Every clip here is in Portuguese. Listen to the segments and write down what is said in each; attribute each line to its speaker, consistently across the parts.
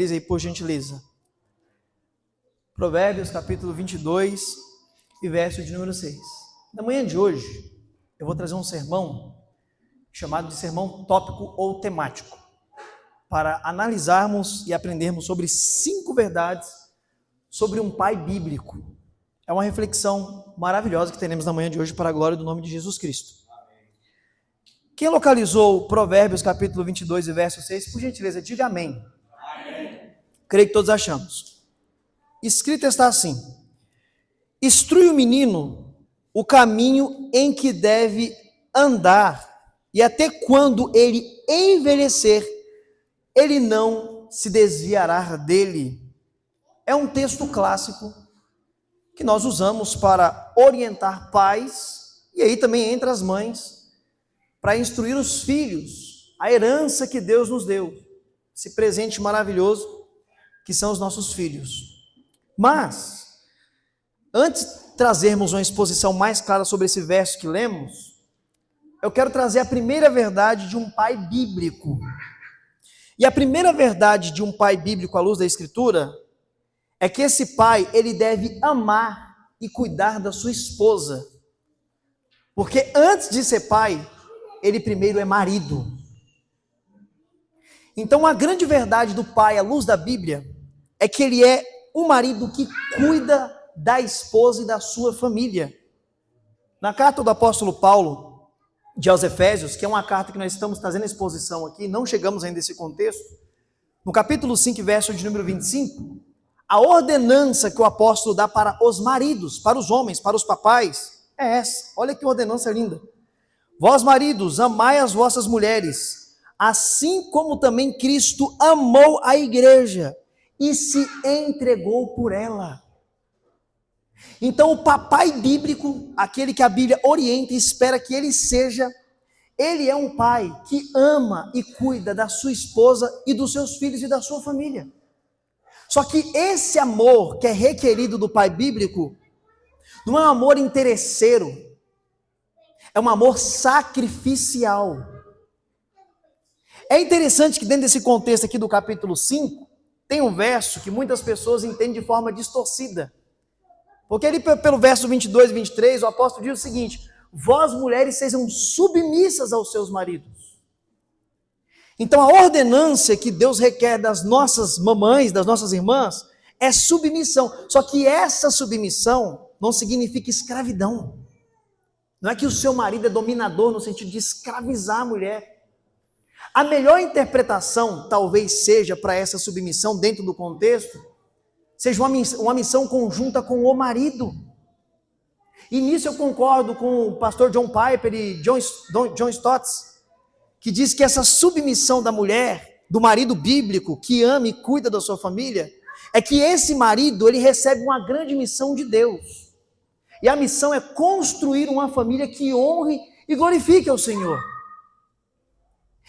Speaker 1: Diz aí, por gentileza. Provérbios, capítulo 22 e verso de número 6. Na manhã de hoje, eu vou trazer um sermão chamado de sermão tópico ou temático, para analisarmos e aprendermos sobre 5 verdades sobre um pai bíblico. É uma reflexão maravilhosa que teremos na manhã de hoje para a glória do nome de Jesus Cristo. Quem localizou Provérbios, capítulo 22 e verso 6, por gentileza, diga amém. Creio que todos achamos. Escrito está assim: instrui o menino o caminho em que deve andar, e até quando ele envelhecer, ele não se desviará dele. É um texto clássico que nós usamos para orientar pais, e aí também entre as mães, para instruir os filhos, a herança que Deus nos deu, esse presente maravilhoso que são os nossos filhos. Mas, antes de trazermos uma exposição mais clara sobre esse verso que lemos, eu quero trazer a primeira verdade de um pai bíblico. E a primeira verdade de um pai bíblico à luz da Escritura é que esse pai, ele deve amar e cuidar da sua esposa. Porque antes de ser pai, ele primeiro é marido. Então, a grande verdade do pai à luz da Bíblia é que ele é um marido que cuida da esposa e da sua família. Na carta do apóstolo Paulo aos Efésios, que é uma carta que nós estamos trazendo a exposição aqui, não chegamos ainda nesse contexto, no capítulo 5, verso de número 25, a ordenança que o apóstolo dá para os maridos, para os homens, para os papais, é essa. Olha que ordenança linda. Vós, maridos, amai as vossas mulheres, assim como também Cristo amou a igreja e se entregou por ela. Então, o papai bíblico, aquele que a Bíblia orienta e espera que ele seja, ele é um pai que ama e cuida da sua esposa e dos seus filhos e da sua família. Só que esse amor que é requerido do pai bíblico não é um amor interesseiro, é um amor sacrificial. É interessante que dentro desse contexto aqui do capítulo 5, tem um verso que muitas pessoas entendem de forma distorcida. Porque ali pelo verso 22 e 23, o apóstolo diz o seguinte: vós mulheres sejam submissas aos seus maridos. Então a ordenância que Deus requer das nossas mamães, das nossas irmãs, é submissão. Só que essa submissão não significa escravidão. Não é que o seu marido é dominador no sentido de escravizar a mulher. A melhor interpretação talvez seja para essa submissão dentro do contexto, seja uma missão conjunta com o marido. E nisso eu concordo com o pastor John Piper e John Stott, que diz que essa submissão da mulher, do marido bíblico, que ama e cuida da sua família, é que esse marido, ele recebe uma grande missão de Deus. E a missão é construir uma família que honre e glorifique ao Senhor.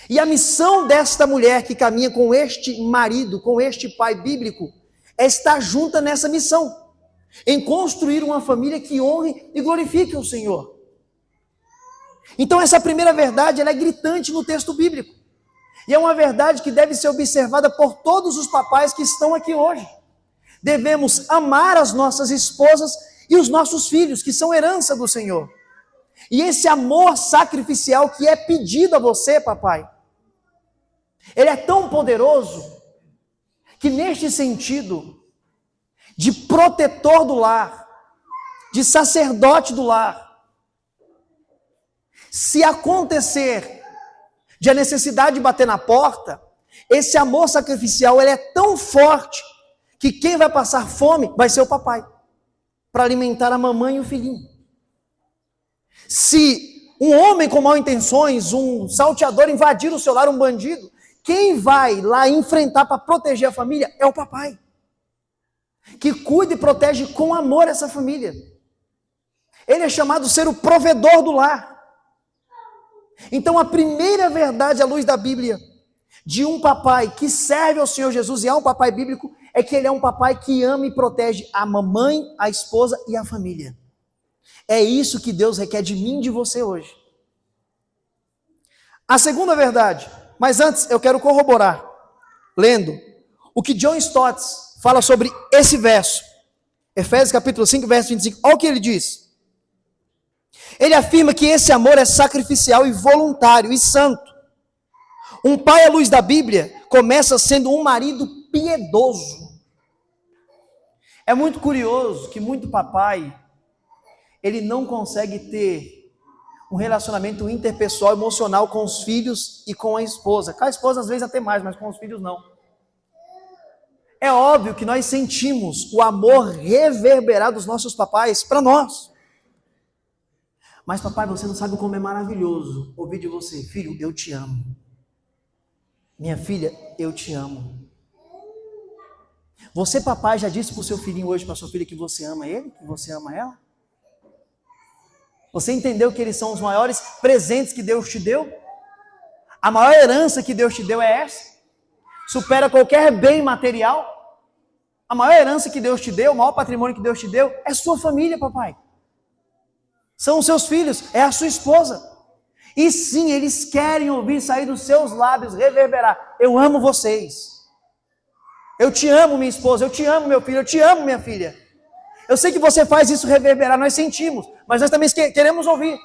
Speaker 1: E a missão desta mulher que caminha com este marido, com este pai bíblico, é estar junta nessa missão, em construir uma família que honre e glorifique o Senhor. Então essa primeira verdade, ela é gritante no texto bíblico, e é uma verdade que deve ser observada por todos os papais que estão aqui hoje. Devemos amar as nossas esposas e os nossos filhos, que são herança do Senhor. E esse amor sacrificial que é pedido a você, papai, ele é tão poderoso que neste sentido de protetor do lar, de sacerdote do lar, se acontecer de a necessidade de bater na porta, esse amor sacrificial ele é tão forte que quem vai passar fome vai ser o papai, para alimentar a mamãe e o filhinho. Se um homem com mal intenções, um salteador invadir o seu lar, um bandido, quem vai lá enfrentar para proteger a família é o papai, que cuida e protege com amor essa família. Ele é chamado ser o provedor do lar. Então a primeira verdade à luz da Bíblia de um papai que serve ao Senhor Jesus e é um papai bíblico é que ele é um papai que ama e protege a mamãe, a esposa e a família. É isso que Deus requer de mim e de você hoje. A segunda verdade, mas antes eu quero corroborar, lendo o que John Stott fala sobre esse verso. Efésios capítulo 5, verso 25. Olha o que ele diz. Ele afirma que esse amor é sacrificial e voluntário e santo. Um pai à luz da Bíblia começa sendo um marido piedoso. É muito curioso que muito papai, ele não consegue ter um relacionamento interpessoal, emocional com os filhos e com a esposa. Com a esposa às vezes até mais, mas com os filhos não. É óbvio que nós sentimos o amor reverberar dos nossos papais para nós. Mas papai, você não sabe como é maravilhoso ouvir de você: filho, eu te amo. Minha filha, eu te amo. Você, papai, já disse para o seu filhinho hoje, para a sua filha, que você ama ele, que você ama ela? Você entendeu que eles são os maiores presentes que Deus te deu? A maior herança que Deus te deu é essa? Supera qualquer bem material? A maior herança que Deus te deu, o maior patrimônio que Deus te deu, é sua família, papai. São os seus filhos, é a sua esposa. E sim, eles querem ouvir sair dos seus lábios, reverberar: eu amo vocês. Eu te amo, minha esposa, eu te amo, meu filho, eu te amo, minha filha. Eu sei que você faz isso reverberar, nós sentimos, mas nós também queremos ouvir.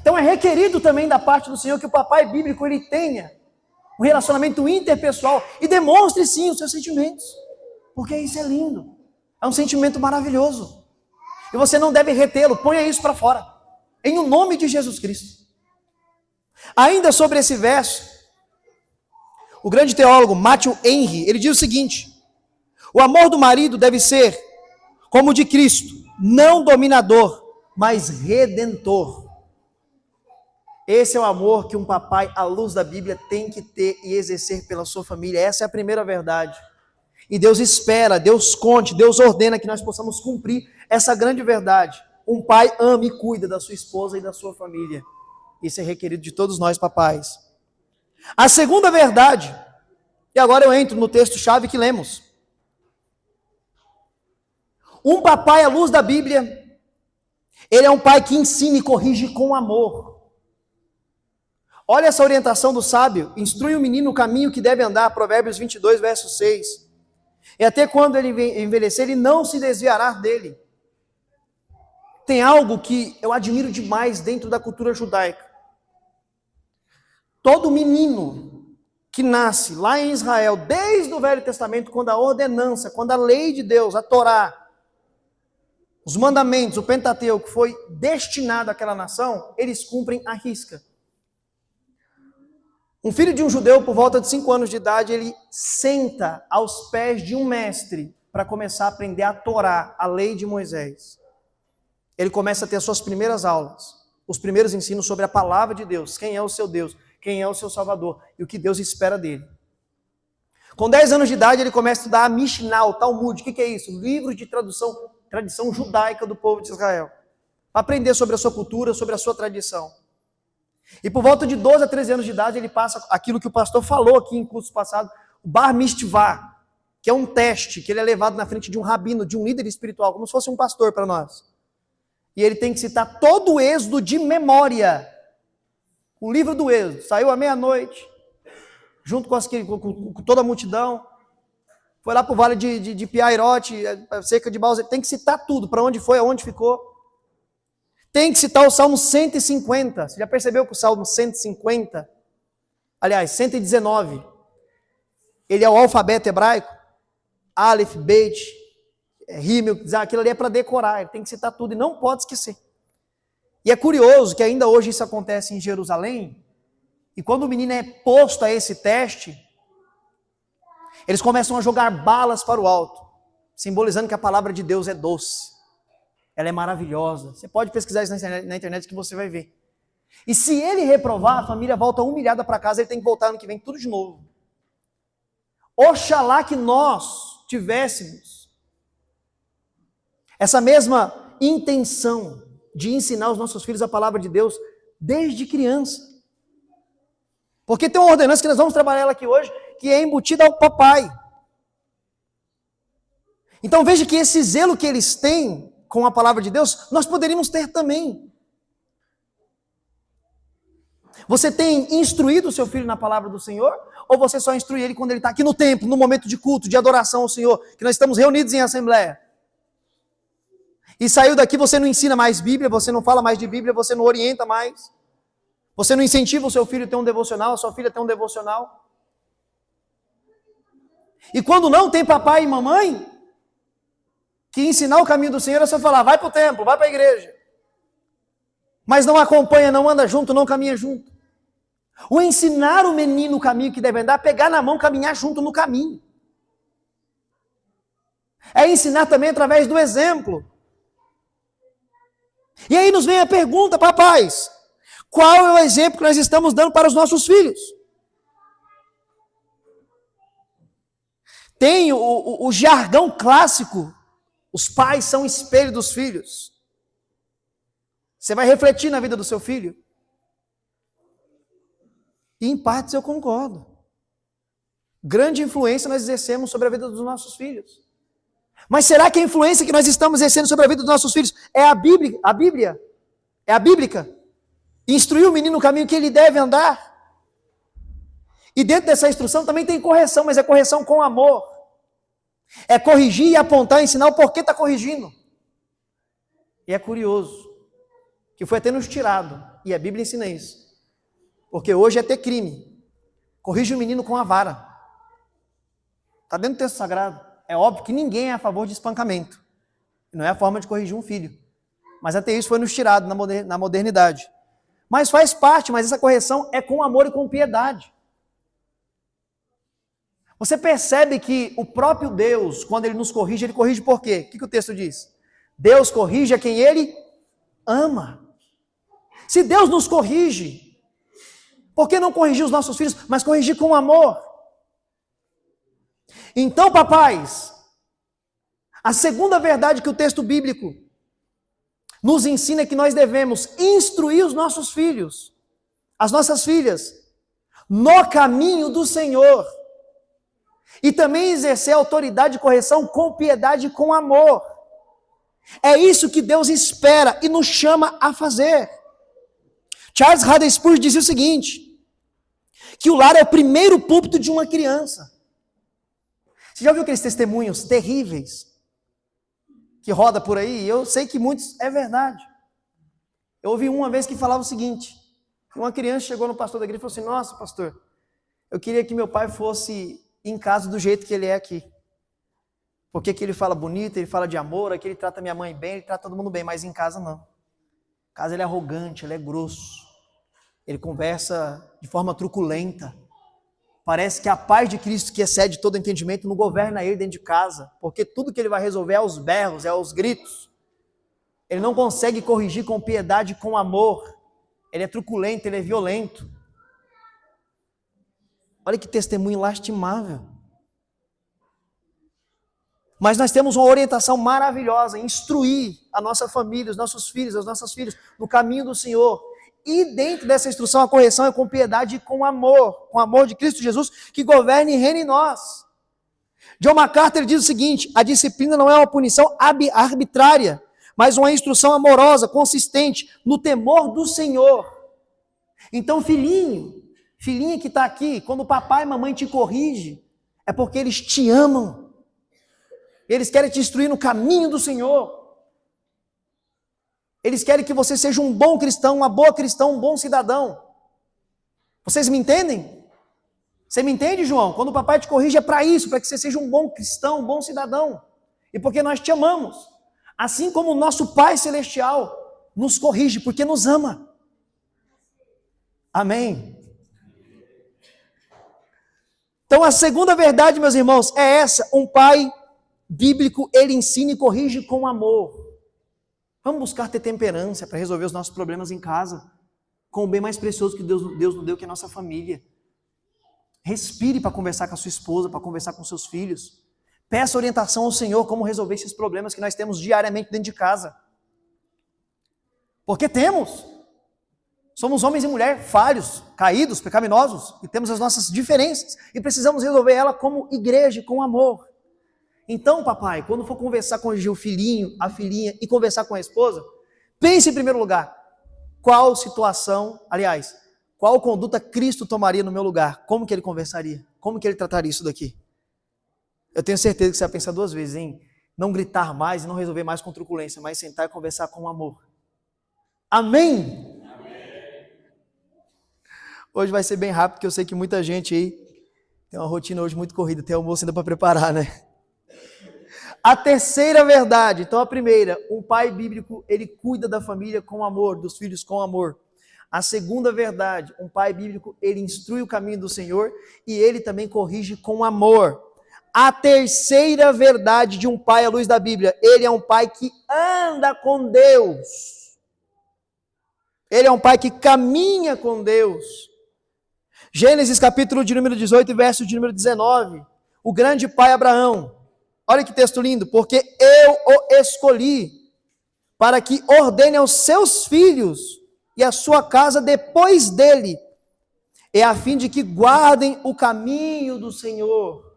Speaker 1: Então é requerido também da parte do Senhor que o papai bíblico ele tenha um relacionamento interpessoal e demonstre sim os seus sentimentos, porque isso é lindo, é um sentimento maravilhoso. E você não deve retê-lo, ponha isso para fora, em o nome de Jesus Cristo. Ainda sobre esse verso, o grande teólogo Matthew Henry, ele diz o seguinte: o amor do marido deve ser como o de Cristo, não dominador, mas redentor. Esse é o amor que um papai, à luz da Bíblia, tem que ter e exercer pela sua família. Essa é a primeira verdade. E Deus espera, Deus conte, Deus ordena que nós possamos cumprir essa grande verdade. Um pai ama e cuida da sua esposa e da sua família. Isso é requerido de todos nós, papais. A segunda verdade, e agora eu entro no texto-chave que lemos. Um papai à luz da Bíblia, ele é um pai que ensina e corrige com amor. Olha essa orientação do sábio: instrui o menino no caminho que deve andar, Provérbios 22, verso 6. E até quando ele envelhecer, ele não se desviará dele. Tem algo que eu admiro demais dentro da cultura judaica. Todo menino que nasce lá em Israel, desde o Velho Testamento, quando a ordenança, quando a lei de Deus, a Torá, os mandamentos, o Pentateuco foi destinado àquela nação, eles cumprem à risca. Um filho de um judeu, por volta de 5 anos de idade, ele senta aos pés de um mestre para começar a aprender a Torá, a lei de Moisés. Ele começa a ter as suas primeiras aulas, os primeiros ensinos sobre a palavra de Deus, quem é o seu Deus, quem é o seu Salvador e o que Deus espera dele. Com 10 anos de idade, ele começa a estudar a Mishnah, o Talmud. O que é isso? Livro de tradição judaica do povo de Israel. Para aprender sobre a sua cultura, sobre a sua tradição. E por volta de 12 a 13 anos de idade, ele passa aquilo que o pastor falou aqui em cursos passados, o Bar Mitzvah, que é um teste, que ele é levado na frente de um rabino, de um líder espiritual, como se fosse um pastor para nós. E ele tem que citar todo o Êxodo de memória. O livro do Êxodo saiu à meia-noite, junto com toda a multidão, foi lá para o vale de Piairote, cerca de Baus, tem que citar tudo, para onde foi, aonde ficou. Tem que citar o Salmo 150. Você já percebeu que o Salmo 150, aliás, 119, ele é o alfabeto hebraico? Aleph, Bet, Rímel, aquilo ali é para decorar, ele tem que citar tudo e não pode esquecer. E é curioso que ainda hoje isso acontece em Jerusalém, e quando o menino é posto a esse teste, eles começam a jogar balas para o alto, simbolizando que a palavra de Deus é doce. Ela é maravilhosa. Você pode pesquisar isso na internet que você vai ver. E se ele reprovar, a família volta humilhada para casa, ele tem que voltar ano que vem tudo de novo. Oxalá que nós tivéssemos essa mesma intenção de ensinar os nossos filhos a palavra de Deus desde criança. Porque tem uma ordenança que nós vamos trabalhar ela aqui hoje, que é embutida ao papai. Então veja que esse zelo que eles têm com a palavra de Deus, nós poderíamos ter também. Você tem instruído o seu filho na palavra do Senhor? ou você só instrui ele quando ele está aqui no templo, no momento de culto, de adoração ao Senhor, que nós estamos reunidos em assembleia? E saiu daqui, você não ensina mais Bíblia, você não fala mais de Bíblia, você não orienta mais, você não incentiva o seu filho a ter um devocional, a sua filha a ter um devocional. E quando não tem papai e mamãe, que ensinar o caminho do Senhor é só falar, vai para o templo, vai para a igreja. Mas não acompanha, não anda junto, não caminha junto. O ensinar o menino o caminho que deve andar, pegar na mão, caminhar junto no caminho. É ensinar também através do exemplo. E aí nos vem a pergunta, papais, qual é o exemplo que nós estamos dando para os nossos filhos? Tem o jargão clássico, os pais são espelho dos filhos. Você vai refletir na vida do seu filho? E em partes eu concordo. Grande influência nós exercemos sobre a vida dos nossos filhos. Mas será que a influência que nós estamos exercendo sobre a vida dos nossos filhos é a Bíblia? É a bíblica? Instruir o menino no caminho que ele deve andar? E dentro dessa instrução também tem correção, mas é correção com amor. É corrigir e apontar, ensinar o porquê está corrigindo. E é curioso, que foi até nos tirado, e a Bíblia ensina isso. Porque hoje é ter crime. Corrige o menino com a vara. Está dentro do texto sagrado. É óbvio que ninguém é a favor de espancamento. Não é a forma de corrigir um filho. Mas até isso foi nos tirado na modernidade. Mas faz parte, mas essa correção é com amor e com piedade. Você percebe que o próprio Deus, quando Ele nos corrige, Ele corrige por quê? O que o texto diz? Deus corrige a quem Ele ama. Se Deus nos corrige, por que não corrigir os nossos filhos, mas corrigir com amor? Então, papais, a segunda verdade que o texto bíblico nos ensina é que nós devemos instruir os nossos filhos, as nossas filhas, no caminho do Senhor. E também exercer autoridade de correção com piedade e com amor. É isso que Deus espera e nos chama a fazer. Charles Haddon Spurgeon dizia o seguinte, que o lar é o primeiro púlpito de uma criança. Você já ouviu aqueles testemunhos terríveis que roda por aí? Eu sei que muitos é verdade. Eu ouvi uma vez que falava o seguinte, que uma criança chegou no pastor da igreja e falou assim, nossa pastor, eu queria que meu pai fosse em casa do jeito que ele é aqui. Porque aqui ele fala bonito, ele fala de amor, aqui ele trata minha mãe bem, ele trata todo mundo bem, mas em casa não. Em casa ele é arrogante, ele é grosso. Ele conversa de forma truculenta. Parece que a paz de Cristo, que excede todo entendimento, não governa ele dentro de casa. Porque tudo que ele vai resolver é aos berros, é aos gritos. Ele não consegue corrigir com piedade, com amor. Ele é truculento, ele é violento. Olha que testemunho lastimável. Mas nós temos uma orientação maravilhosa, instruir a nossa família, os nossos filhos, as nossas filhas, no caminho do Senhor. E dentro dessa instrução, a correção é com piedade e com amor de Cristo Jesus, que governa e reina em nós. John MacArthur diz o seguinte, a disciplina não é uma punição arbitrária, mas uma instrução amorosa, consistente, no temor do Senhor. Então, filhinha que está aqui, quando o papai e mamãe te corrigem, é porque eles te amam. Eles querem te instruir no caminho do Senhor. Eles querem que você seja um bom cristão, uma boa cristã, um bom cidadão. Vocês me entendem? Você me entende, João? Quando o papai te corrige é para isso, para que você seja um bom cristão, um bom cidadão. E porque nós te amamos. Assim como o nosso Pai Celestial nos corrige, porque nos ama. Amém? Então a segunda verdade, meus irmãos, é essa. Um pai bíblico, ele ensina e corrige com amor. Vamos buscar ter temperança para resolver os nossos problemas em casa, com o bem mais precioso que Deus nos deu, que é a nossa família. Respire para conversar com a sua esposa, para conversar com seus filhos. Peça orientação ao Senhor como resolver esses problemas que nós temos diariamente dentro de casa. Porque temos. Somos homens e mulheres falhos, caídos, pecaminosos, e temos as nossas diferenças, e precisamos resolver ela como igreja, com amor. Então, papai, quando for conversar com o filhinho, a filhinha, e conversar com a esposa, pense em primeiro lugar, qual situação, aliás, qual conduta Cristo tomaria no meu lugar? Como que ele conversaria? Como que ele trataria isso daqui? Eu tenho certeza que você vai pensar duas vezes em não gritar mais e não resolver mais com truculência, mas sentar e conversar com amor. Amém? Hoje vai ser bem rápido, porque eu sei que muita gente aí tem uma rotina hoje muito corrida, tem almoço ainda para preparar, né? A terceira verdade, então a primeira, um pai bíblico, ele cuida da família com amor, dos filhos com amor. A segunda verdade, um pai bíblico, ele instrui o caminho do Senhor e ele também corrige com amor. A terceira verdade de um pai à luz da Bíblia, ele é um pai que anda com Deus. Ele é um pai que caminha com Deus. Gênesis capítulo de número 18 e verso de número 19. O grande pai Abraão. Olha que texto lindo. Porque eu o escolhi para que ordene aos seus filhos e a sua casa depois dele. É a fim de que guardem o caminho do Senhor.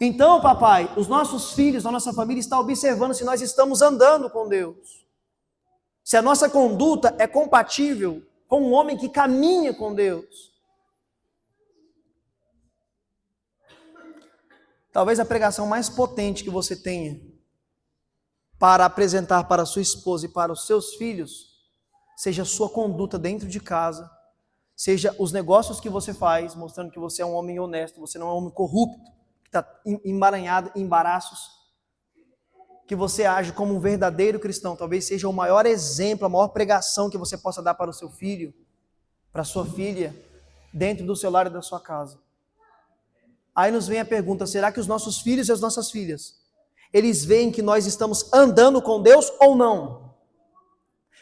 Speaker 1: Então, papai, os nossos filhos, a nossa família está observando se nós estamos andando com Deus. Se a nossa conduta é compatível com um homem que caminha com Deus. Talvez a pregação mais potente que você tenha para apresentar para a sua esposa e para os seus filhos seja a sua conduta dentro de casa, seja os negócios que você faz, mostrando que você é um homem honesto, você não é um homem corrupto, que está emaranhado em embaraços, que você age como um verdadeiro cristão. Talvez seja o maior exemplo, a maior pregação que você possa dar para o seu filho, para a sua filha, dentro do seu lar e da sua casa. Aí nos vem a pergunta, será que os nossos filhos e as nossas filhas, eles veem que nós estamos andando com Deus ou não?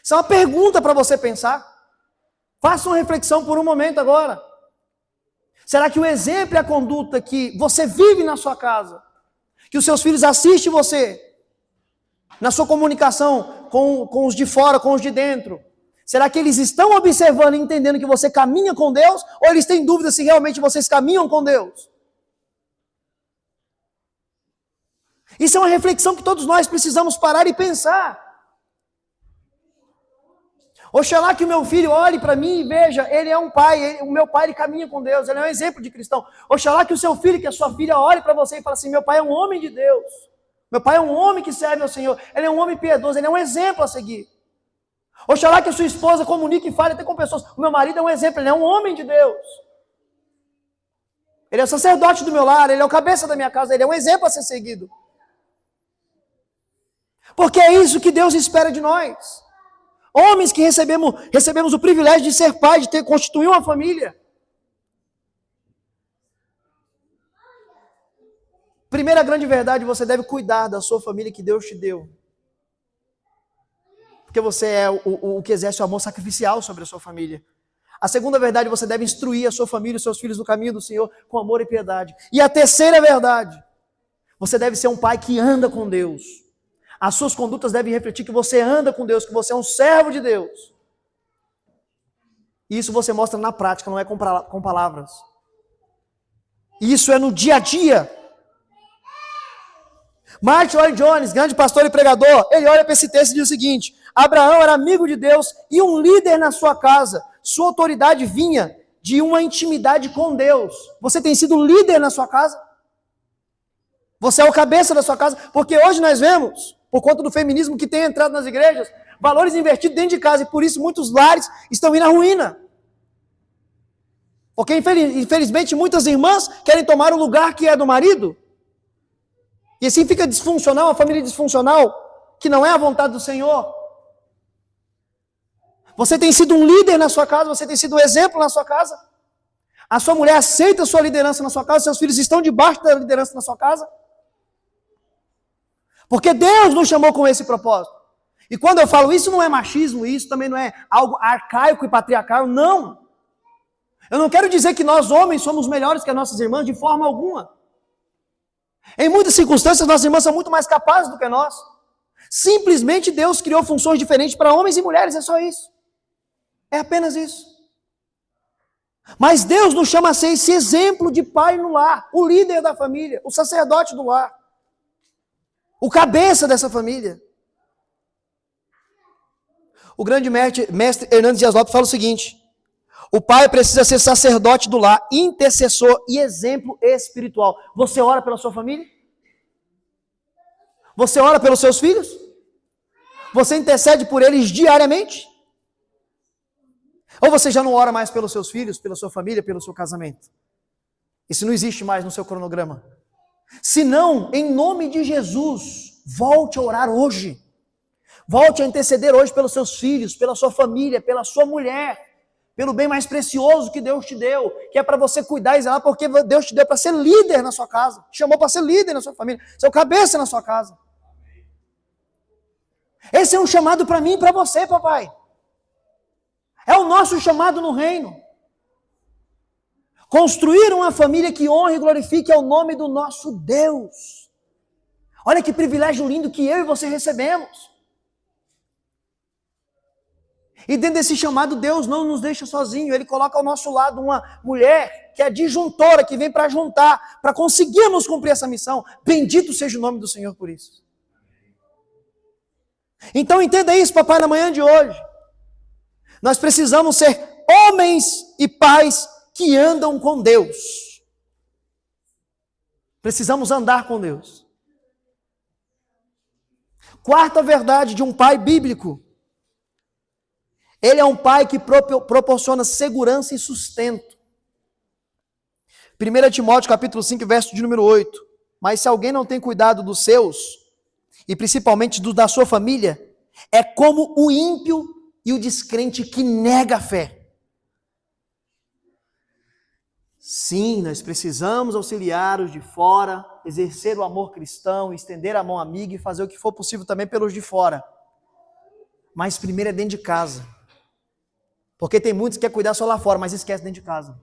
Speaker 1: Isso é uma pergunta para você pensar. Faça uma reflexão por um momento agora. Será que o exemplo e a conduta que você vive na sua casa, que os seus filhos assistem você, na sua comunicação com os de fora, com os de dentro, será que eles estão observando e entendendo que você caminha com Deus? Ou eles têm dúvida se realmente vocês caminham com Deus? Isso é uma reflexão que todos nós precisamos parar e pensar. Oxalá que o meu filho olhe para mim e veja, ele é um pai, o meu pai ele caminha com Deus, ele é um exemplo de cristão. Oxalá que o seu filho, que a sua filha olhe para você e fale assim, meu pai é um homem de Deus. Meu pai é um homem que serve ao Senhor, ele é um homem piedoso, ele é um exemplo a seguir. Oxalá que a sua esposa comunique e fale até com pessoas, o meu marido é um exemplo, ele é um homem de Deus. Ele é o sacerdote do meu lar, ele é o cabeça da minha casa, ele é um exemplo a ser seguido. Porque é isso que Deus espera de nós. Homens que recebemos o privilégio de ser pai, de constituir uma família. Primeira grande verdade, você deve cuidar da sua família que Deus te deu. Porque você é o que exerce o amor sacrificial sobre a sua família. A segunda verdade, você deve instruir a sua família, os seus filhos no caminho do Senhor, com amor e piedade. E a terceira verdade, você deve ser um pai que anda com Deus. As suas condutas devem refletir que você anda com Deus, que você é um servo de Deus. E isso você mostra na prática, não é com palavras. Isso é no dia a dia. Martin Lloyd-Jones, grande pastor e pregador, ele olha para esse texto e diz o seguinte: Abraão era amigo de Deus e um líder na sua casa. Sua autoridade vinha de uma intimidade com Deus. Você tem sido líder na sua casa? Você é o cabeça da sua casa? Porque hoje nós vemos, por conta do feminismo que tem entrado nas igrejas, valores invertidos dentro de casa, e por isso muitos lares estão indo à ruína. Porque infelizmente muitas irmãs querem tomar o lugar que é do marido, e assim fica disfuncional, uma família disfuncional, que não é a vontade do Senhor. Você tem sido um líder na sua casa, você tem sido um exemplo na sua casa. A sua mulher aceita a sua liderança na sua casa, seus filhos estão debaixo da liderança na sua casa. Porque Deus nos chamou com esse propósito. E quando eu falo isso, não é machismo, isso também não é algo arcaico e patriarcal, não. Eu não quero dizer que nós homens somos melhores que as nossas irmãs, de forma alguma. Em muitas circunstâncias, nossas irmãs são muito mais capazes do que nós. Simplesmente Deus criou funções diferentes para homens e mulheres, é só isso. É apenas isso. Mas Deus nos chama a ser esse exemplo de pai no lar, o líder da família, o sacerdote do lar, o cabeça dessa família. O grande mestre Hernandes Dias Lopes fala o seguinte: O pai precisa ser sacerdote do lar, intercessor e exemplo espiritual. Você ora pela sua família? Você ora pelos seus filhos? Você intercede por eles diariamente? Ou você já não ora mais pelos seus filhos, pela sua família, pelo seu casamento? Isso não existe mais no seu cronograma. Se não, em nome de Jesus, volte a orar hoje. Volte a interceder hoje pelos seus filhos, pela sua família, pela sua mulher, pelo bem mais precioso que Deus te deu, que é para você cuidar e zelar, porque Deus te deu para ser líder na sua casa, te chamou para ser líder na sua família, ser cabeça na sua casa. Esse é um chamado para mim e para você, papai. É o nosso chamado no reino. Construir uma família que honre e glorifique ao nome do nosso Deus. Olha que privilégio lindo que eu e você recebemos. E dentro desse chamado, Deus não nos deixa sozinhos. Ele coloca ao nosso lado uma mulher que é disjuntora, que vem para juntar, para conseguirmos cumprir essa missão. Bendito seja o nome do Senhor por isso. Então entenda isso, papai, na manhã de hoje. Nós precisamos ser homens e pais que andam com Deus. Precisamos andar com Deus. Quarta verdade de um pai bíblico. Ele é um pai que proporciona segurança e sustento. 1 Timóteo capítulo 5, verso de número 8. Mas se alguém não tem cuidado dos seus, e principalmente da sua família, é como o ímpio e o descrente que nega a fé. Sim, nós precisamos auxiliar os de fora, exercer o amor cristão, estender a mão amiga e fazer o que for possível também pelos de fora. Mas primeiro é dentro de casa. Porque tem muitos que querem cuidar só lá fora, mas esquece dentro de casa.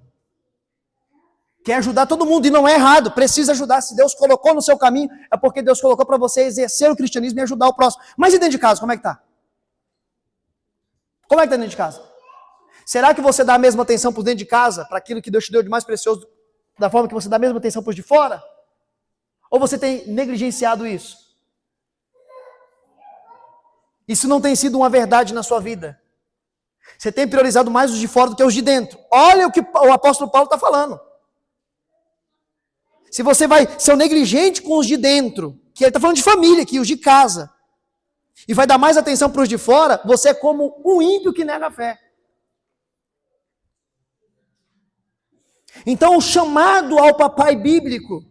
Speaker 1: Quer ajudar todo mundo e não é errado, precisa ajudar. Se Deus colocou no seu caminho, é porque Deus colocou para você exercer o cristianismo e ajudar o próximo. Mas e dentro de casa, como é que está? Como é que está dentro de casa? Será que você dá a mesma atenção para dentro de casa, para aquilo que Deus te deu de mais precioso, da forma que você dá a mesma atenção para os de fora? Ou você tem negligenciado isso? Isso não tem sido uma verdade na sua vida. Você tem priorizado mais os de fora do que os de dentro. Olha o que o apóstolo Paulo está falando. Se você vai ser negligente com os de dentro, que ele está falando de família aqui, os de casa, e vai dar mais atenção para os de fora, você é como um ímpio que nega a fé. Então o chamado ao papai bíblico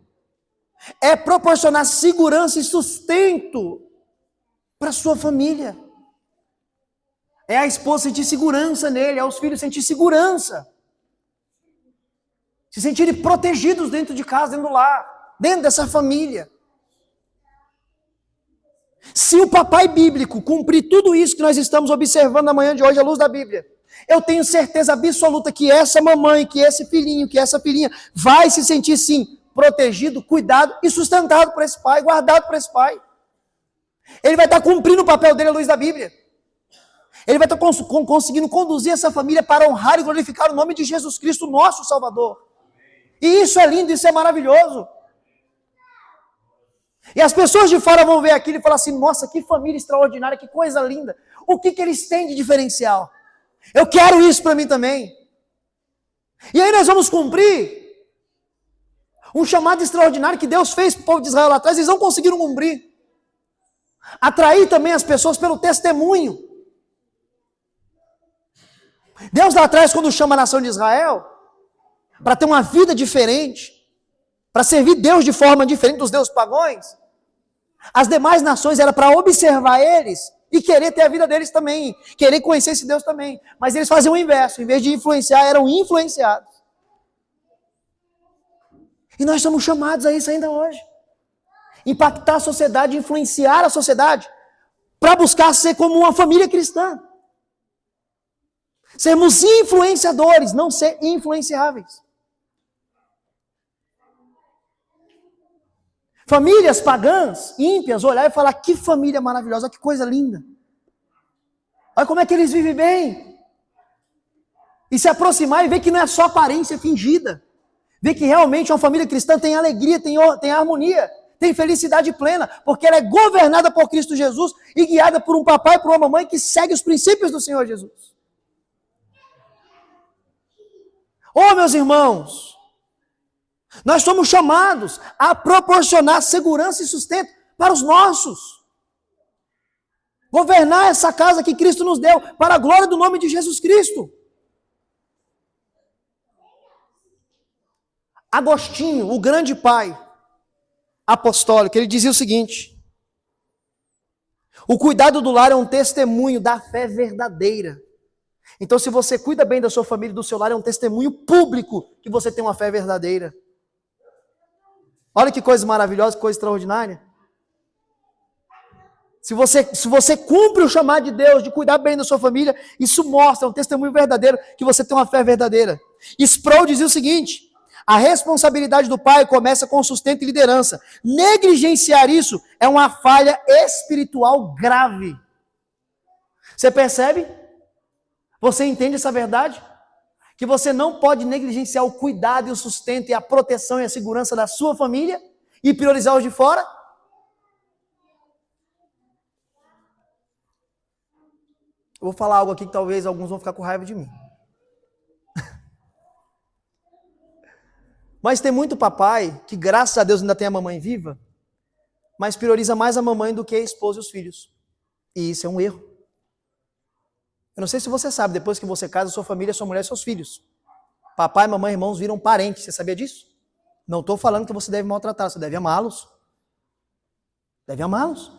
Speaker 1: é proporcionar segurança e sustento para a sua família. É a esposa sentir segurança nele, é os filhos sentir segurança. Se sentirem protegidos dentro de casa, dentro do lar, dentro dessa família. Se o papai bíblico cumprir tudo isso que nós estamos observando na manhã de hoje à luz da Bíblia, eu tenho certeza absoluta que essa mamãe, que esse filhinho, que essa filhinha vai se sentir sim protegido, cuidado e sustentado por esse pai, guardado por esse pai. Ele vai estar cumprindo o papel dele à luz da Bíblia. Ele vai estar conseguindo conduzir essa família para honrar e glorificar o nome de Jesus Cristo, nosso Salvador. E isso é lindo, isso é maravilhoso. E as pessoas de fora vão ver aquilo e falar assim, nossa, que família extraordinária, que coisa linda. O que eles têm de diferencial? Eu quero isso para mim também. E aí nós vamos cumprir um chamado extraordinário que Deus fez para o povo de Israel lá atrás, eles não conseguiram cumprir. Atrair também as pessoas pelo testemunho. Deus lá atrás, quando chama a nação de Israel, para ter uma vida diferente, para servir Deus de forma diferente dos deuses pagãos, as demais nações era para observar eles e querer ter a vida deles também, querer conhecer esse Deus também. Mas eles faziam o inverso, em vez de influenciar, eram influenciados. E nós somos chamados a isso ainda hoje. Impactar a sociedade, influenciar a sociedade, para buscar ser como uma família cristã. Sermos influenciadores, não ser influenciáveis. Famílias pagãs, ímpias, olhar e falar, que família maravilhosa, que coisa linda. Olha como é que eles vivem bem. E se aproximar e ver que não é só aparência fingida. Ver que realmente uma família cristã tem alegria, tem harmonia, tem felicidade plena, porque ela é governada por Cristo Jesus e guiada por um papai e por uma mamãe que segue os princípios do Senhor Jesus. Oh, meus irmãos, nós somos chamados a proporcionar segurança e sustento para os nossos. Governar essa casa que Cristo nos deu, para a glória do nome de Jesus Cristo. Agostinho, o grande pai apostólico, ele dizia o seguinte: o cuidado do lar é um testemunho da fé verdadeira. Então, se você cuida bem da sua família e do seu lar, é um testemunho público que você tem uma fé verdadeira. Olha que coisa maravilhosa, que coisa extraordinária. Se você cumpre o chamado de Deus de cuidar bem da sua família, isso mostra, é um testemunho verdadeiro que você tem uma fé verdadeira. Sproul dizia o seguinte: a responsabilidade do pai começa com sustento e liderança. Negligenciar isso é uma falha espiritual grave. Você percebe? Você entende essa verdade? Que você não pode negligenciar o cuidado e o sustento e a proteção e a segurança da sua família e priorizar os de fora? Eu vou falar algo aqui que talvez alguns vão ficar com raiva de mim. Mas tem muito papai que, graças a Deus, ainda tem a mamãe viva, mas prioriza mais a mamãe do que a esposa e os filhos. E isso é um erro. Eu não sei se você sabe, depois que você casa, sua família, sua mulher e seus filhos. Papai, mamãe, irmãos viram parentes. Você sabia disso? Não estou falando que você deve maltratar, você deve amá-los. Deve amá-los.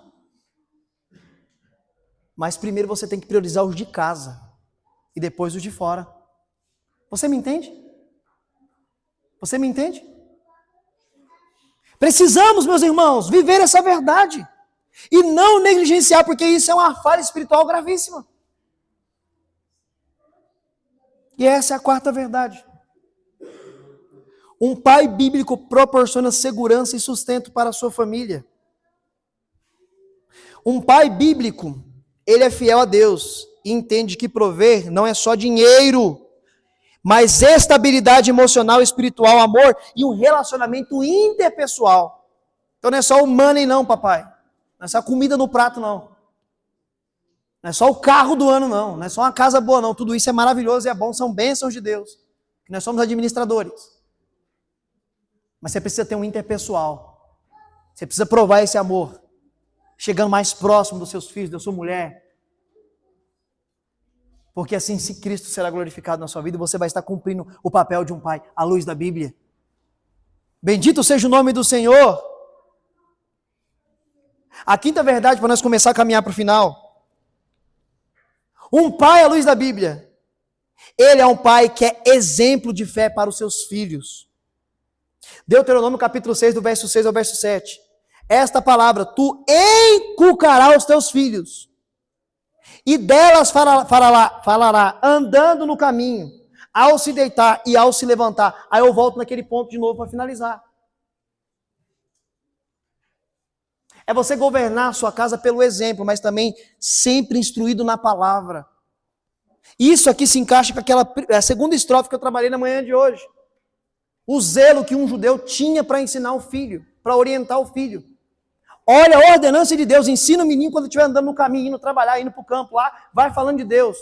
Speaker 1: Mas primeiro você tem que priorizar os de casa e depois os de fora. Você me entende? Você me entende? Precisamos, meus irmãos, viver essa verdade e não negligenciar, porque isso é uma falha espiritual gravíssima. E essa é a quarta verdade. Um pai bíblico proporciona segurança e sustento para a sua família. Um pai bíblico, ele é fiel a Deus e entende que prover não é só dinheiro, mas estabilidade emocional, espiritual, amor e um relacionamento interpessoal. Então não é só o money não, papai. Não é só comida no prato não. Não é só o carro do ano não. Não é só uma casa boa não. Tudo isso é maravilhoso e é bom, são bênçãos de Deus. Nós somos administradores. Mas você precisa ter um interpessoal. Você precisa provar esse amor. Chegando mais próximo dos seus filhos, da sua mulher. Porque assim, se Cristo será glorificado na sua vida, você vai estar cumprindo o papel de um pai, à luz da Bíblia. Bendito seja o nome do Senhor. A quinta verdade, para nós começar a caminhar para o final. Um pai à luz da Bíblia. Ele é um pai que é exemplo de fé para os seus filhos. Deuteronômio capítulo 6, do verso 6 ao verso 7. Esta palavra, tu inculcarás aos teus filhos, e delas falará, andando no caminho, ao se deitar e ao se levantar. Aí eu volto naquele ponto de novo para finalizar. É você governar a sua casa pelo exemplo, mas também sempre instruído na palavra. Isso aqui se encaixa com a segunda estrofe que eu trabalhei na manhã de hoje. O zelo que um judeu tinha para ensinar o filho, para orientar o filho. Olha a ordenança de Deus, ensina o menino quando estiver andando no caminho, indo trabalhar, indo para o campo lá, vai falando de Deus.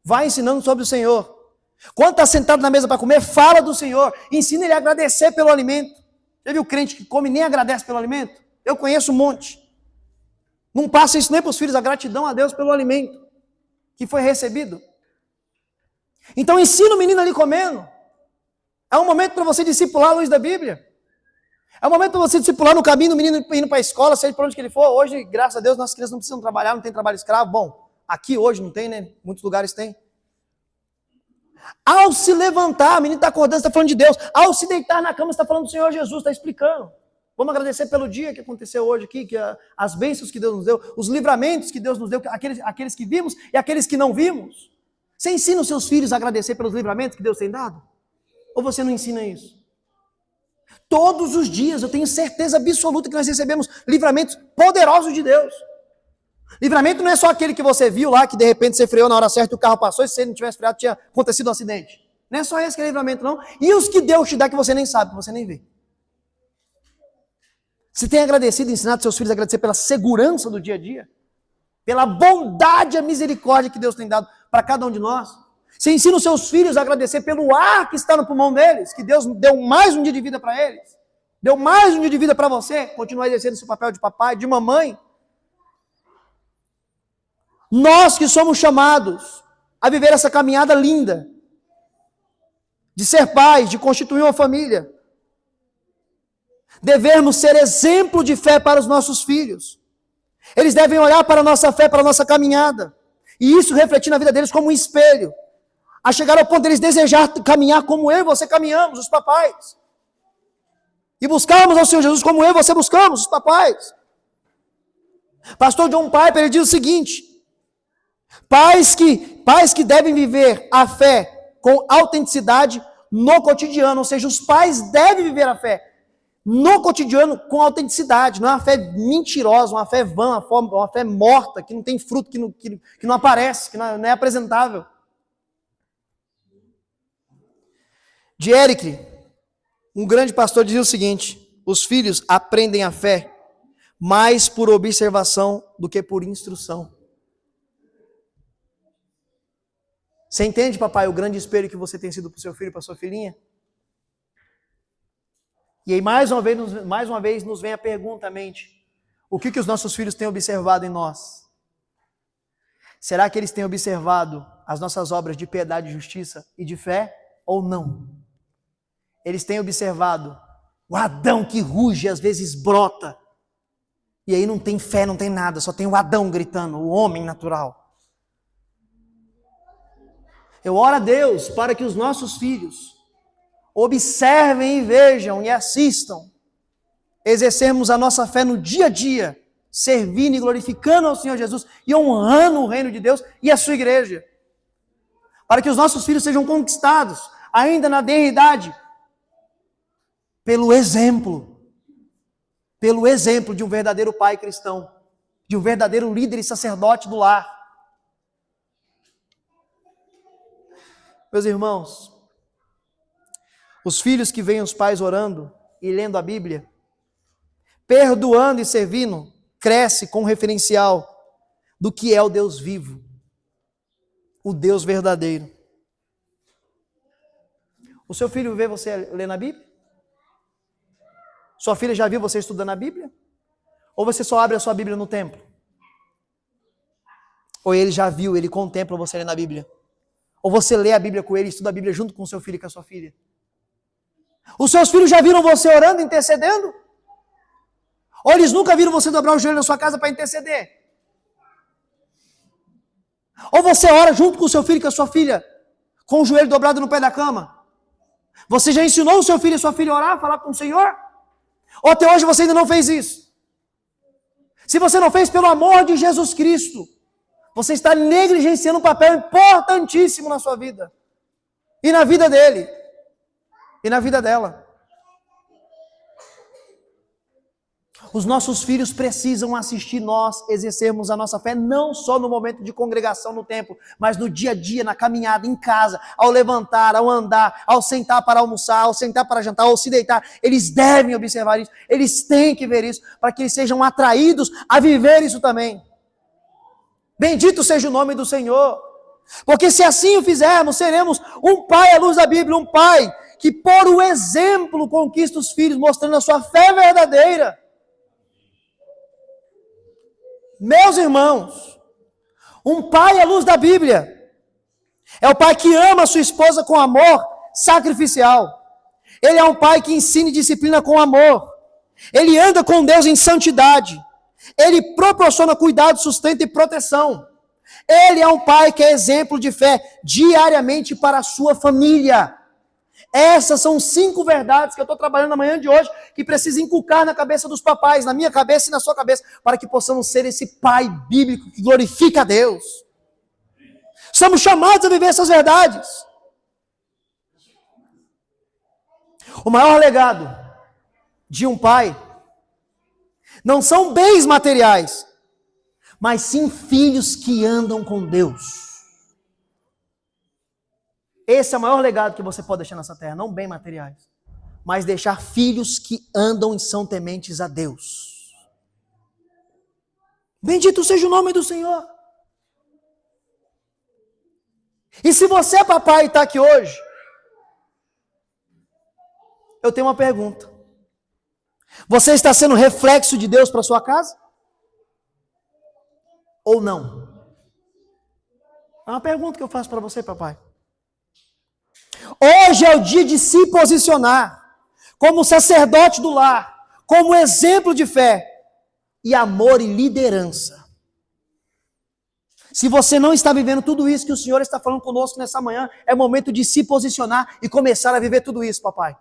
Speaker 1: Vai ensinando sobre o Senhor. Quando está sentado na mesa para comer, fala do Senhor. Ensina ele a agradecer pelo alimento. Já viu crente que come e nem agradece pelo alimento? Eu conheço um monte. Não passa isso nem para os filhos, a gratidão a Deus pelo alimento que foi recebido. Então ensina o menino ali comendo. É um momento para você discipular a luz da Bíblia. É um momento para você discipular no caminho do menino indo para a escola, seja para onde que ele for. Hoje, graças a Deus, nossas crianças não precisam trabalhar, não tem trabalho escravo. Bom, aqui hoje não tem, né? Muitos lugares tem. Ao se levantar, o menino está acordando, está falando de Deus. Ao se deitar na cama, está falando do Senhor Jesus, está explicando. Vamos agradecer pelo dia que aconteceu hoje aqui, que as bênçãos que Deus nos deu, os livramentos que Deus nos deu, aqueles que vimos e aqueles que não vimos. Você ensina os seus filhos a agradecer pelos livramentos que Deus tem dado? Ou você não ensina isso? Todos os dias, eu tenho certeza absoluta que nós recebemos livramentos poderosos de Deus. Livramento não é só aquele que você viu lá, que de repente você freou na hora certa e o carro passou, e se ele não tivesse freado, tinha acontecido um acidente. Não é só esse que é livramento, não. E os que Deus te dá que você nem sabe, que você nem vê. Você tem agradecido, ensinado seus filhos a agradecer pela segurança do dia a dia? Pela bondade e a misericórdia que Deus tem dado para cada um de nós? Você ensina os seus filhos a agradecer pelo ar que está no pulmão deles, que Deus deu mais um dia de vida para eles, deu mais um dia de vida para você, continuar exercendo seu papel de papai, de mamãe. Nós que somos chamados a viver essa caminhada linda, de ser pais, de constituir uma família, devemos ser exemplo de fé para os nossos filhos. Eles devem olhar para a nossa fé, para a nossa caminhada, e isso refletir na vida deles como um espelho, a chegar ao ponto deles desejar caminhar como eu e você caminhamos, os papais, e buscarmos ao Senhor Jesus como eu e você buscamos, os papais. Pastor John Piper, ele diz o seguinte: pais que devem viver a fé com autenticidade no cotidiano, ou seja, os pais devem viver a fé no cotidiano com autenticidade, não é uma fé mentirosa, uma fé vã, uma fé morta, que não tem fruto, que não aparece, que não é apresentável. De Eric, um grande pastor, dizia o seguinte: os filhos aprendem a fé mais por observação do que por instrução. Você entende, papai, o grande espelho que você tem sido para o seu filho e para a sua filhinha? E aí, mais uma vez, nos vem a pergunta à mente: o que os nossos filhos têm observado em nós? Será que eles têm observado as nossas obras de piedade, justiça e de fé, ou não? Eles têm observado o Adão que ruge, às vezes brota, e aí não tem fé, não tem nada, só tem o Adão gritando, o homem natural. Eu oro a Deus para que os nossos filhos observem e vejam e assistam, exercermos a nossa fé no dia a dia, servindo e glorificando ao Senhor Jesus e honrando o reino de Deus e a sua igreja, para que os nossos filhos sejam conquistados, ainda na tenra-idade, pelo exemplo de um verdadeiro pai cristão, de um verdadeiro líder e sacerdote do lar. Meus irmãos, os filhos que veem os pais orando e lendo a Bíblia, perdoando e servindo, cresce com o referencial do que é o Deus vivo, o Deus verdadeiro. O seu filho vê você lendo a Bíblia? Sua filha já viu você estudando a Bíblia? Ou você só abre a sua Bíblia no templo? Ou ele já viu, ele contempla você lendo a Bíblia? Ou você lê a Bíblia com ele, estuda a Bíblia junto com o seu filho e com a sua filha? Os seus filhos já viram você orando, intercedendo? Ou eles nunca viram você dobrar o joelho na sua casa para interceder? Ou você ora junto com o seu filho e com a sua filha, com o joelho dobrado no pé da cama? Você já ensinou o seu filho e a sua filha a orar, a falar com o Senhor? Ou até hoje você ainda não fez isso? Se você não fez, pelo amor de Jesus Cristo, você está negligenciando um papel importantíssimo na sua vida. E na vida dele. E na vida dela. Os nossos filhos precisam assistir nós exercermos a nossa fé, não só no momento de congregação no templo, mas no dia a dia, na caminhada, em casa, ao levantar, ao andar, ao sentar para almoçar, ao sentar para jantar, ao se deitar. Eles devem observar isso, eles têm que ver isso, para que eles sejam atraídos a viver isso também. Bendito seja o nome do Senhor, porque se assim o fizermos, seremos um pai à luz da Bíblia, um pai que por o exemplo conquista os filhos, mostrando a sua fé verdadeira. Meus irmãos, um pai à luz da Bíblia é o pai que ama a sua esposa com amor sacrificial. Ele é um pai que ensina e disciplina com amor. Ele anda com Deus em santidade. Ele proporciona cuidado, sustento e proteção. Ele é um pai que é exemplo de fé diariamente para a sua família. Essas são 5 verdades que eu estou trabalhando na manhã de hoje, que precisa inculcar na cabeça dos papais, na minha cabeça e na sua cabeça, para que possamos ser esse pai bíblico que glorifica a Deus. Somos chamados a viver essas verdades. O maior legado de um pai não são bens materiais, mas sim filhos que andam com Deus. Esse é o maior legado que você pode deixar nessa terra, não bens materiais, mas deixar filhos que andam e são tementes a Deus. Bendito seja o nome do Senhor. E se você é papai e está aqui hoje, eu tenho uma pergunta. Você está sendo reflexo de Deus para sua casa? Ou não? É uma pergunta que eu faço para você, papai. Hoje é o dia de se posicionar como sacerdote do lar, como exemplo de fé e amor e liderança. Se você não está vivendo tudo isso que o Senhor está falando conosco nessa manhã, é momento de se posicionar e começar a viver tudo isso, papai.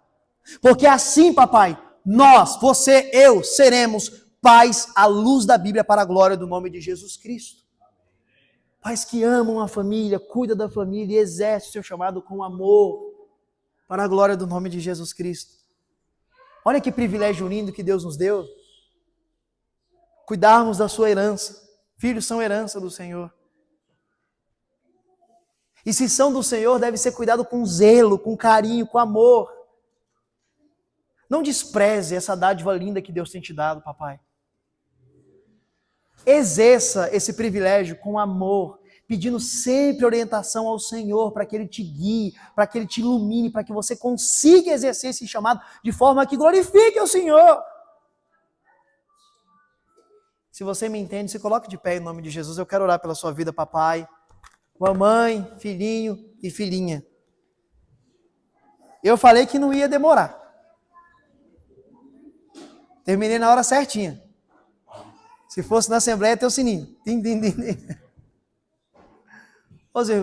Speaker 1: Porque assim, papai, nós, você, eu, seremos pais à luz da Bíblia para a glória do nome de Jesus Cristo. Pais que amam a família, cuidam da família e exercem o seu chamado com amor para a glória do nome de Jesus Cristo. Olha que privilégio lindo que Deus nos deu. Cuidarmos da sua herança. Filhos são herança do Senhor. E se são do Senhor, deve ser cuidado com zelo, com carinho, com amor. Não despreze essa dádiva linda que Deus tem te dado, papai. Exerça esse privilégio com amor, pedindo sempre orientação ao Senhor, para que Ele te guie, para que Ele te ilumine, para que você consiga exercer esse chamado de forma que glorifique o Senhor. Se você me entende, se coloque de pé em nome de Jesus. Eu quero orar pela sua vida, papai, mamãe, filhinho e filhinha. Eu falei que não ia demorar. Terminei na hora certinha. Se fosse na Assembleia, tem o sininho. Tim, tim, tim, tim.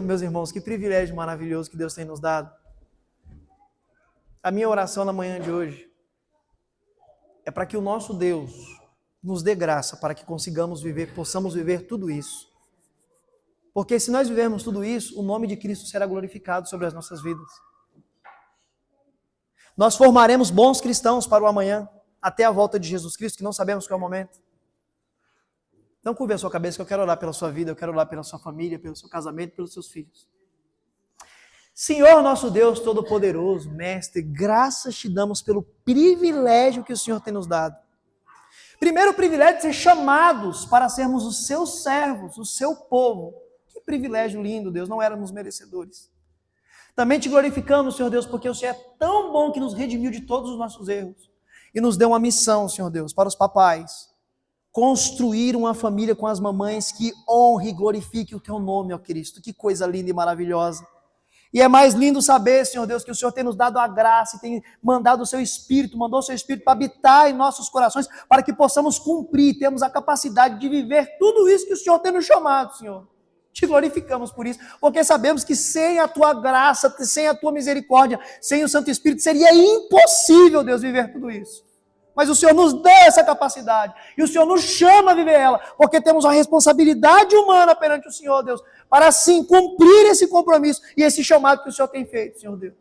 Speaker 1: Meus irmãos, que privilégio maravilhoso que Deus tem nos dado. A minha oração na manhã de hoje é para que o nosso Deus nos dê graça para que possamos viver tudo isso. Porque se nós vivermos tudo isso, o nome de Cristo será glorificado sobre as nossas vidas. Nós formaremos bons cristãos para o amanhã, até a volta de Jesus Cristo, que não sabemos qual é o momento. Não curve a sua cabeça, que eu quero orar pela sua vida, eu quero orar pela sua família, pelo seu casamento, pelos seus filhos. Senhor nosso Deus Todo-Poderoso, Mestre, graças te damos pelo privilégio que o Senhor tem nos dado. Primeiro, o privilégio de ser chamados para sermos os seus servos, o seu povo. Que privilégio lindo, Deus, não éramos merecedores. Também te glorificamos, Senhor Deus, porque o Senhor é tão bom que nos redimiu de todos os nossos erros. E nos deu uma missão, Senhor Deus, para os papais. Construir uma família com as mamães que honre e glorifique o teu nome, ó Cristo. Que coisa linda e maravilhosa. E é mais lindo saber, Senhor Deus, que o Senhor tem nos dado a graça e tem mandado o seu Espírito, mandou o seu Espírito para habitar em nossos corações, para que possamos cumprir, temos a capacidade de viver tudo isso que o Senhor tem nos chamado, Senhor. Te glorificamos por isso, porque sabemos que sem a tua graça, sem a tua misericórdia, sem o Santo Espírito, seria impossível, Deus, viver tudo isso. Mas o Senhor nos dá essa capacidade, e o Senhor nos chama a viver ela, porque temos uma responsabilidade humana perante o Senhor, Deus, para assim cumprir esse compromisso e esse chamado que o Senhor tem feito, Senhor Deus.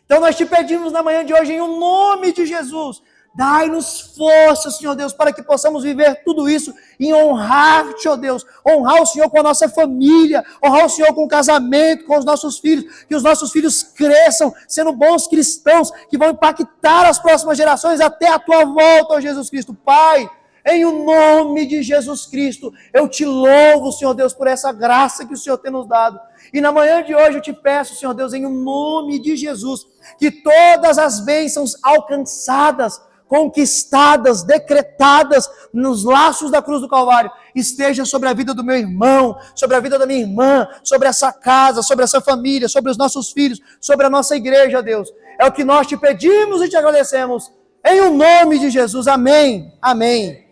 Speaker 1: Então nós te pedimos na manhã de hoje, em nome de Jesus, dai-nos força, Senhor Deus, para que possamos viver tudo isso e honrar-te, ó Deus, honrar o Senhor com a nossa família, honrar o Senhor com o casamento, com os nossos filhos, que os nossos filhos cresçam sendo bons cristãos, que vão impactar as próximas gerações até a tua volta, ó Jesus Cristo. Pai, em o nome de Jesus Cristo, eu te louvo, Senhor Deus, por essa graça que o Senhor tem nos dado. E na manhã de hoje eu te peço, Senhor Deus, em o nome de Jesus, que todas as bênçãos alcançadas, conquistadas, decretadas nos laços da cruz do Calvário, esteja sobre a vida do meu irmão, sobre a vida da minha irmã, sobre essa casa, sobre essa família, sobre os nossos filhos, sobre a nossa igreja, Deus. É o que nós te pedimos e te agradecemos. Em o nome de Jesus. Amém. Amém.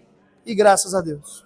Speaker 1: E graças a Deus.